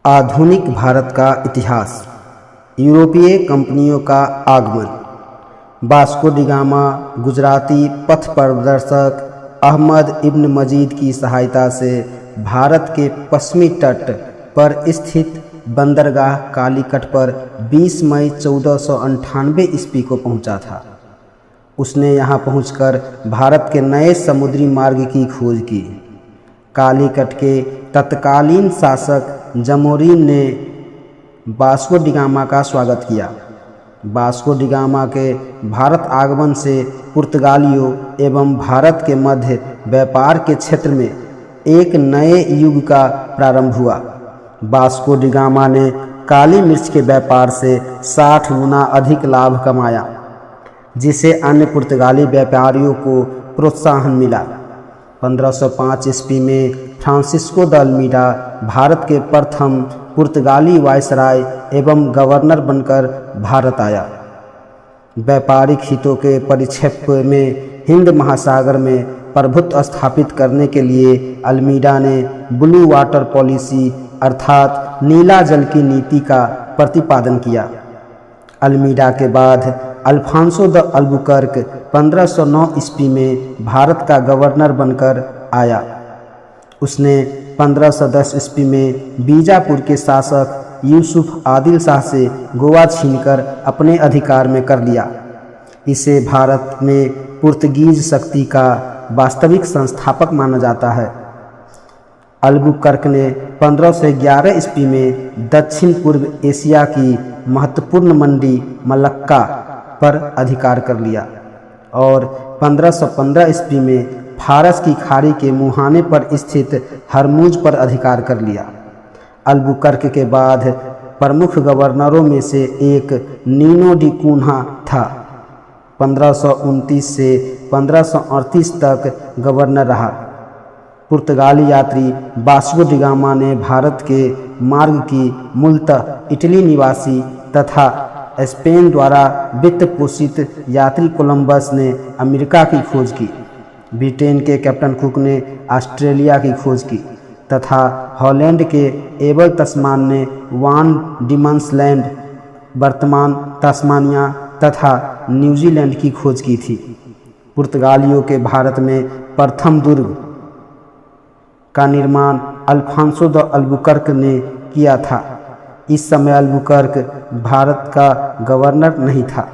आधुनिक भारत का इतिहास। यूरोपीय कंपनियों का आगमन। वास्को डी गामा गुजराती पथ प्रदर्शक अहमद इब्न मजीद की सहायता से भारत के पश्चिमी तट पर स्थित बंदरगाह कालीकट पर 20 मई 1498 ईस्वी को पहुंचा था। उसने यहां पहुंचकर भारत के नए समुद्री मार्ग की खोज की। कालीकट के तत्कालीन शासक जमोरिन ने वास्को डी गामा का स्वागत किया। वास्को डी गामा के भारत आगमन से पुर्तगालियों एवं भारत के मध्य व्यापार के क्षेत्र में एक नए युग का प्रारंभ हुआ। वास्को डी गामा ने काली मिर्च के व्यापार से 60 गुना अधिक लाभ कमाया, जिसे अन्य पुर्तगाली व्यापारियों को प्रोत्साहन मिला। 1505 ईस्वी में फ्रांसिस्को द अल्मीडा भारत के प्रथम पुर्तगाली वायसराय एवं गवर्नर बनकर भारत आया। व्यापारिक हितों के परिप्रेक्ष्य में हिंद महासागर में प्रभुत्व स्थापित करने के लिए अल्मीडा ने ब्लू वाटर पॉलिसी अर्थात नीला जल की नीति का प्रतिपादन किया। अल्मीडा के बाद अल्फांसो द अल्बुकर्क 1509 ईस्वी में भारत का गवर्नर बनकर आया। उसने 1510 ईस्वी में बीजापुर के शासक यूसुफ आदिल शाह से गोवा छीनकर अपने अधिकार में कर लिया। इसे भारत में पुर्तगीज शक्ति का वास्तविक संस्थापक माना जाता है। अल्बुकर्क ने 1511 ईस्वी में दक्षिण पूर्व एशिया की महत्वपूर्ण मंडी मलक्का पर अधिकार कर लिया और 1515 ईस्वी में फारस की खाड़ी के मुहाने पर स्थित हरमुज पर अधिकार कर लिया। अल्बुकर्क के बाद प्रमुख गवर्नरों में से एक नीनो डी कून्हा था। 1529 से 1538 तक गवर्नर रहा। पुर्तगाली यात्री वास्को डी गामा ने भारत के मार्ग की मूलतः इटली निवासी तथा स्पेन द्वारा वित्त पोषित यात्री कोलंबस ने अमेरिका की खोज की। ब्रिटेन के कैप्टन कुक ने ऑस्ट्रेलिया की खोज की तथा हॉलैंड के एबल तस्मान ने वान डीमंस लैंड वर्तमान तस्मानिया तथा न्यूजीलैंड की खोज की थी। पुर्तगालियों के भारत में प्रथम दुर्ग का निर्माण अल्फांसो द अल्बुकर्क ने किया था। इस समय अल्बुकर्क भारत का गवर्नर नहीं था।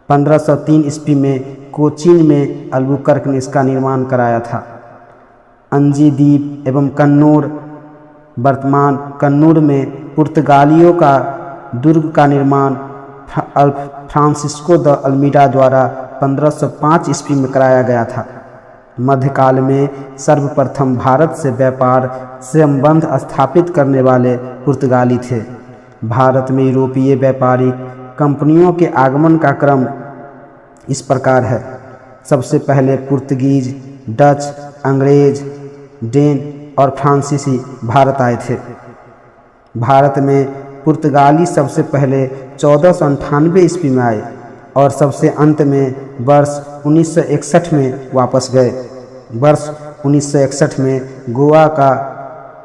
1503 ईस्वी में कोचीन में अल्बुकर्क ने इसका निर्माण कराया था। अंजी द्वीप एवं कन्नूर वर्तमान कन्नूर में पुर्तगालियों का दुर्ग का निर्माण फ्रांसिस्को द अल्मीडा द्वारा 1505 ईस्वी में कराया गया था। मध्यकाल में सर्वप्रथम भारत से व्यापार संबंध स्थापित करने वाले पुर्तगाली थे। भारत में यूरोपीय व्यापारिक कंपनियों के आगमन का क्रम इस प्रकार है। सबसे पहले पुर्तगीज, डच, अंग्रेज, डेन और फ्रांसीसी भारत आए थे। भारत में पुर्तगाली सबसे पहले 1498 ईस्वी में आए और सबसे अंत में वर्ष 1961 में वापस गए। वर्ष 1961 में गोवा का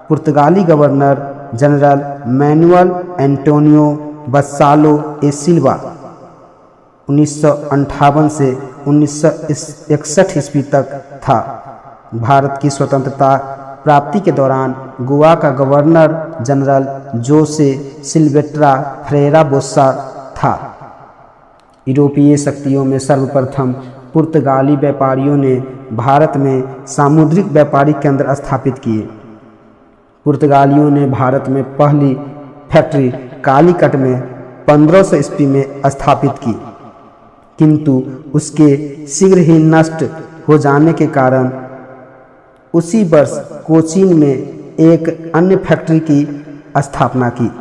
पुर्तगाली गवर्नर जनरल मैनुअल एंटोनियो बस्सालो ए सिल्वा 1958 से 1961 ईस्वी तक था। भारत की स्वतंत्रता प्राप्ति के दौरान गोवा का गवर्नर जनरल जोसे सिल्वेस्ट्रा फ्रेरा बोस्सा था। यूरोपीय शक्तियों में सर्वप्रथम पुर्तगाली व्यापारियों ने भारत में सामुद्रिक व्यापारिक केंद्र स्थापित किए। पुर्तगालियों ने भारत में पहली फैक्ट्री कालीकट में 1500 ईस्वी में स्थापित की, किंतु उसके शीघ्र ही नष्ट हो जाने के कारण उसी वर्ष कोचीन में एक अन्य फैक्ट्री की स्थापना की।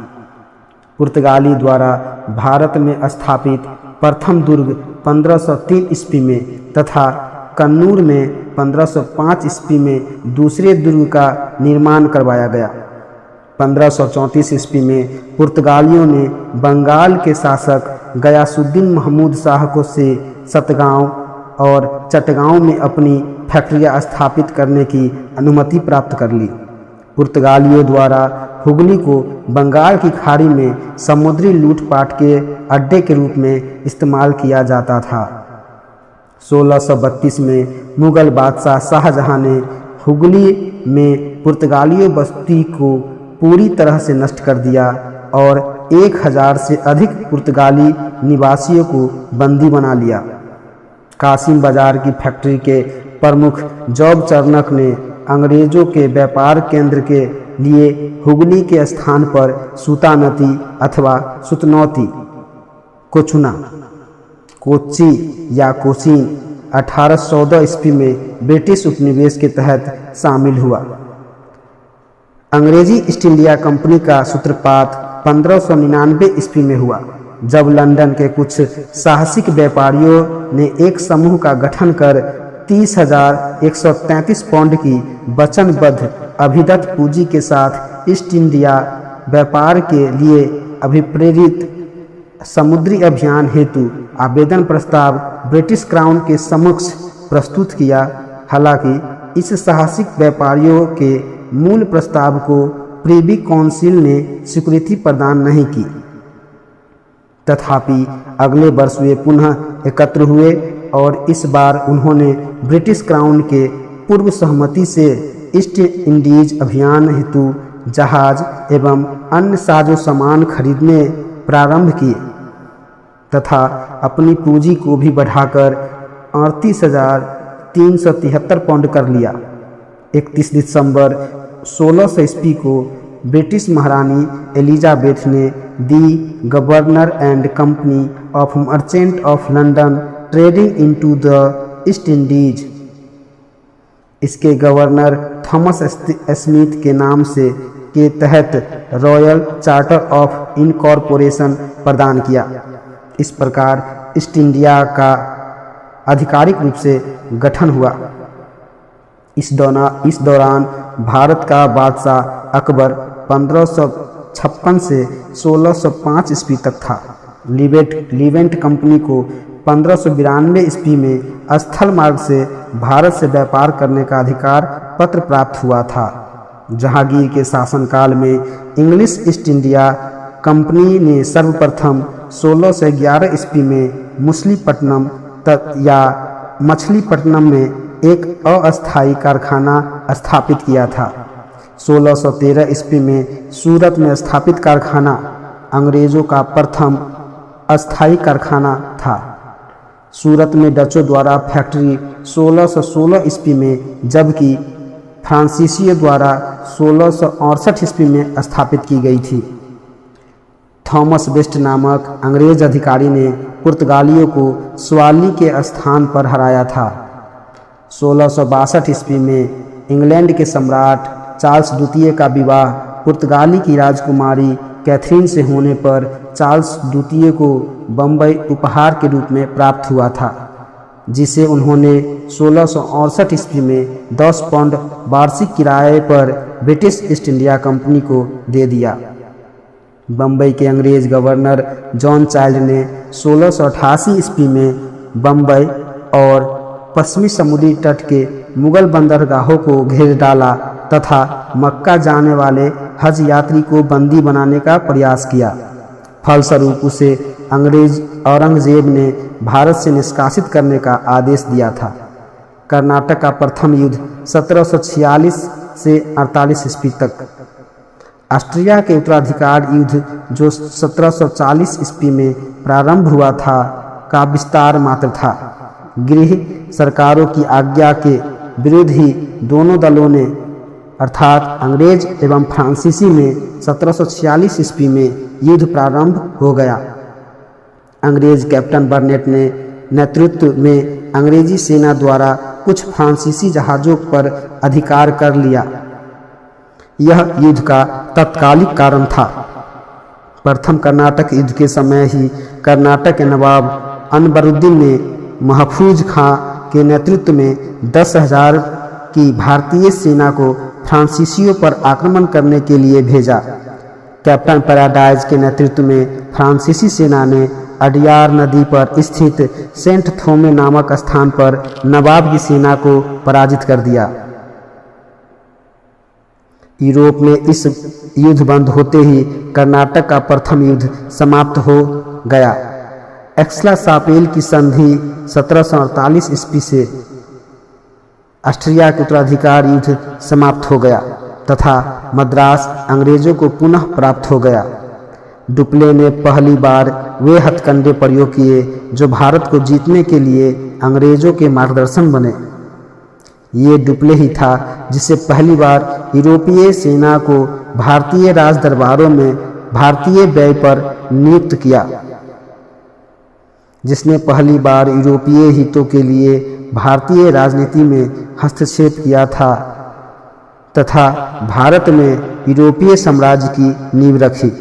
पुर्तगाली द्वारा भारत में स्थापित प्रथम दुर्ग 1503 ईस्वी में तथा कन्नूर में 1505 ईस्वी में दूसरे दुर्ग का निर्माण करवाया गया। 1534 ईस्वी में पुर्तगालियों ने बंगाल के शासक गयासुद्दीन महमूद शाह को से सतगांव और चटगांव में अपनी फैक्ट्रियां स्थापित करने की अनुमति प्राप्त कर ली। पुर्तगालियों द्वारा हुगली को बंगाल की खाड़ी में समुद्री लूटपाट के अड्डे के रूप में इस्तेमाल किया जाता था। 1632 में मुगल बादशाह शाहजहां ने हुगली में पुर्तगाली बस्ती को पूरी तरह से नष्ट कर दिया और 1000 से अधिक पुर्तगाली निवासियों को बंदी बना लिया। कासिम बाजार की फैक्ट्री के प्रमुख जॉब चार्नक ने अंग्रेजों के व्यापार केंद्र के लिए हुगली के स्थान पर सूतानती अथवा सुतनौती को चुना। कोच्चि या कोचीन 1814 ईस्वी में ब्रिटिश उपनिवेश के तहत शामिल हुआ। अंग्रेजी ईस्ट इंडिया कंपनी का सूत्रपात 1599 ईस्वी में हुआ, जब लंदन के कुछ साहसिक व्यापारियों ने एक समूह का गठन कर 30,133 पाउंड की वचनबद्ध अभिदत्त पूंजी के साथ ईस्ट इंडिया व्यापार के लिए अभिप्रेरित समुद्री अभियान हेतु आवेदन प्रस्ताव ब्रिटिश क्राउन के समक्ष प्रस्तुत किया। हालांकि इस साहसिक व्यापारियों के मूल प्रस्ताव को प्रिवी काउंसिल ने स्वीकृति प्रदान नहीं की। तथापि अगले वर्ष वे पुनः एकत्र हुए और इस बार उन्होंने ब्रिटिश क्राउन के पूर्व सहमति से ईस्ट इंडीज अभियान हेतु जहाज एवं अन्य साजो सामान खरीदने प्रारंभ किए तथा अपनी पूंजी को भी बढ़ाकर 38,373 पाउंड कर लिया। 31 दिसंबर 1600 ईस्वी को ब्रिटिश महारानी एलिजाबेथ ने the governor and company of merchant of London trading into the East Indies इसके गवर्नर थॉमस स्मिथ के नाम से के तहत रॉयल चार्टर ऑफ इनकॉर्पोरेशन प्रदान किया। इस प्रकार ईस्ट इंडिया का आधिकारिक रूप से गठन हुआ। इस दौरान भारत का बादशाह अकबर 1556 से 1605 ईस्वी तक था। लीवेंट कंपनी को 1592 ईस्वी में स्थल मार्ग से भारत से व्यापार करने का अधिकार पत्र प्राप्त हुआ था। जहांगीर के शासनकाल में इंग्लिश ईस्ट इंडिया कंपनी ने सर्वप्रथम 1611 ईस्वी में मछलीपट्टनम या मछलीपट्टनम में एक अस्थायी कारखाना स्थापित किया था। 1613 ईस्वी में सूरत में स्थापित कारखाना अंग्रेजों का प्रथम अस्थायी कारखाना था। सूरत में डचों द्वारा फैक्ट्री 1616 ईस्वी में जबकि फ्रांसीसियों द्वारा 1668 ईस्वी में स्थापित की गई थी। थॉमस वेस्ट नामक अंग्रेज अधिकारी ने पुर्तगालियों को स्वाली के स्थान पर हराया था। 1662 ईस्वी में इंग्लैंड के सम्राट चार्ल्स द्वितीय का विवाह पुर्तगाली की राजकुमारी कैथरीन से होने पर चार्ल्स द्वितीय को बम्बई उपहार के रूप में प्राप्त हुआ था, जिसे उन्होंने 1668 ईस्वी में 10 पाउंड वार्षिक किराए पर ब्रिटिश ईस्ट इंडिया कंपनी को दे दिया। बम्बई के अंग्रेज गवर्नर जॉन चाइल्ड ने 1688 ईस्वी में बम्बई और पश्चिमी समुद्री तट के मुगल बंदरगाहों को घेर डाला तथा मक्का जाने वाले हज यात्री को बंदी बनाने का प्रयास किया। फलस्वरूप उसे अंग्रेज औरंगजेब ने भारत से निष्कासित करने का आदेश दिया था। कर्नाटक का प्रथम युद्ध 1746 से 48 ईस्वी तक। ऑस्ट्रिया के उत्तराधिकार युद्ध जो 1740 ईस्वी में प्रारंभ हुआ था का विस्तार मात्र था। गृह सरकारों की आज्ञा के विरुद्ध ही दोनों दलों ने अर्थात अंग्रेज एवं फ्रांसीसी में 1746 ईस्वी में युद्ध प्रारंभ हो गया। अंग्रेज कैप्टन बर्नेट ने नेतृत्व में अंग्रेजी सेना द्वारा कुछ फ्रांसीसी जहाज़ों पर अधिकार कर लिया। यह युद्ध का तत्कालिक कारण था। प्रथम कर्नाटक युद्ध के समय ही कर्नाटक के नवाब अनबरुद्दीन ने महफूज खां के नेतृत्व में 10,000 की भारतीय सेना को फ्रांसीसियों पर आक्रमण करने के लिए भेजा। कैप्टन पैराडाइज के नेतृत्व में फ्रांसीसी सेना ने अडियार नदी पर स्थित सेंट थोमे नामक स्थान पर नवाब की सेना को पराजित कर दिया। यूरोप में इस युद्ध बंद होते ही कर्नाटक का प्रथम युद्ध समाप्त हो गया। एक्स्ला-शापेल की संधि 1748 ईस्वी से ऑस्ट्रिया के उत्तराधिकार युद्ध समाप्त हो गया तथा मद्रास अंग्रेजों को पुनः प्राप्त हो गया। डुप्ले ने पहली बार वे हथकंडे प्रयोग किए जो भारत को जीतने के लिए अंग्रेजों के मार्गदर्शन बने। ये डुप्ले ही था जिसे पहली बार यूरोपीय सेना को भारतीय राज दरबारों में भारतीय व्यय पर नियुक्त किया, जिसने पहली बार यूरोपीय हितों के लिए भारतीय राजनीति में हस्तक्षेप किया था तथा भारत में यूरोपीय साम्राज्य की नींव रखी।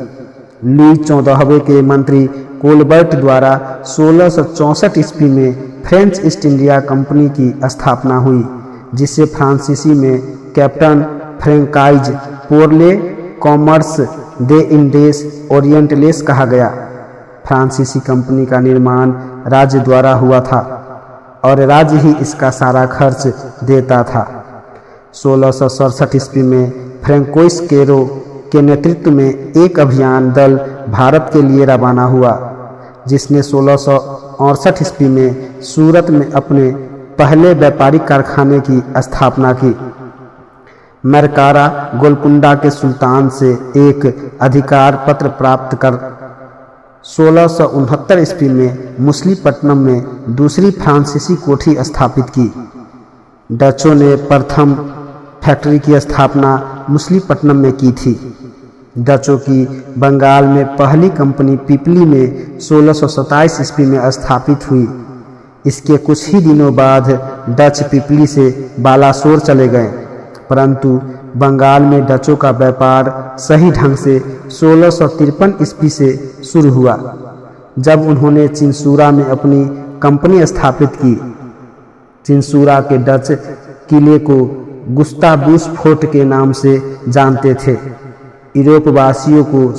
लुई 14वें के मंत्री कोलबर्ट द्वारा 1664 ईस्वी में फ्रेंच ईस्ट इंडिया कंपनी की स्थापना हुई, जिसे फ्रांसीसी में कैप्टन फ्रैंकाइज पोरले कॉमर्स दे इंडेस ओरिएंटलेस कहा गया। फ्रांसीसी कंपनी का निर्माण राज्य द्वारा हुआ था और राज्य ही इसका सारा खर्च देता था। 1667 ईस्वी में फ्रैंकोइस केरो के नेतृत्व में एक अभियान दल भारत के लिए रवाना हुआ, जिसने 1668 ईस्वी में सूरत में अपने पहले व्यापारिक कारखाने की स्थापना की। मरकारा गोलकुंडा के सुल्तान से एक अधिकार पत्र प्राप्त कर 1669 ईस्वी में मुसलीपट्टनम में दूसरी फ्रांसीसी कोठी स्थापित की। डचों ने प्रथम फैक्ट्री की स्थापना मुसलीपट्टनम में की थी। डचों की बंगाल में पहली कंपनी पिपली में 1627 ईस्वी में स्थापित हुई। इसके कुछ ही दिनों बाद डच पिपली से बालासोर चले गए, परंतु बंगाल में डचों का व्यापार सही ढंग से 1653 ईस्वी से शुरू हुआ, जब उन्होंने चिंसूरा में अपनी कंपनी स्थापित की। चिंसूरा के डच किले को गुस्ताबूस फोर्ट के नाम से जानते थे। यूरोपवासियों को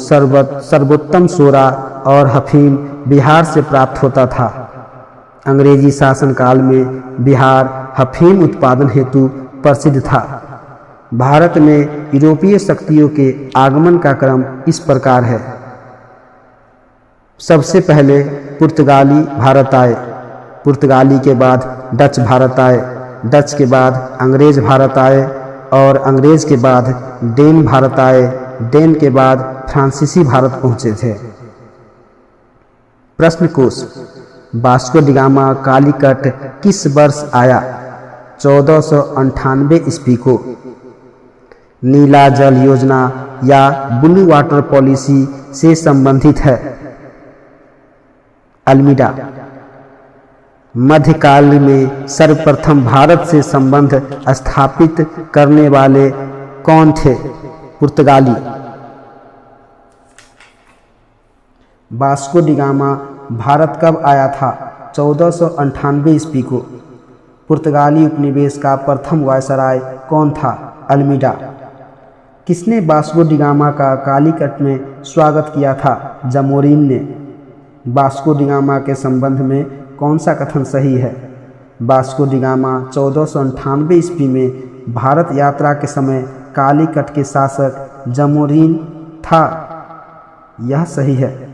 सर्वोत्तम सोरा और हफीम बिहार से प्राप्त होता था। अंग्रेजी शासनकाल में बिहार हफीम उत्पादन हेतु प्रसिद्ध था। भारत में यूरोपीय शक्तियों के आगमन का क्रम इस प्रकार है। सबसे पहले पुर्तगाली भारत आए, पुर्तगाली के बाद डच भारत आए, डच के बाद अंग्रेज भारत आए और अंग्रेज के बाद डेन भारत आए, डेन के बाद फ्रांसीसी भारत पहुंचे थे। प्रश्न कोश: वास्को डी गामा कालीकट किस वर्ष आया? 1498 ईस्वी को। नीला जल योजना या ब्लू वाटर पॉलिसी से संबंधित है। अल्मीडा। मध्यकाल में सर्वप्रथम भारत से संबंध स्थापित करने वाले कौन थे? पुर्तगाली। वास्को डी गामा भारत कब आया था? 1498 ईस्वी को। पुर्तगाली उपनिवेश का प्रथम वायसराय कौन था? अल्मीडा। किसने वास्को डी गामा का कालीकट में स्वागत किया था? जमोरिन ने। वास्को डी गामा के संबंध में कौन सा कथन सही है? वास्को डी गामा 1498 ईस्वी में भारत यात्रा के समय कालीकट के शासक जमोरिन था। यह सही है।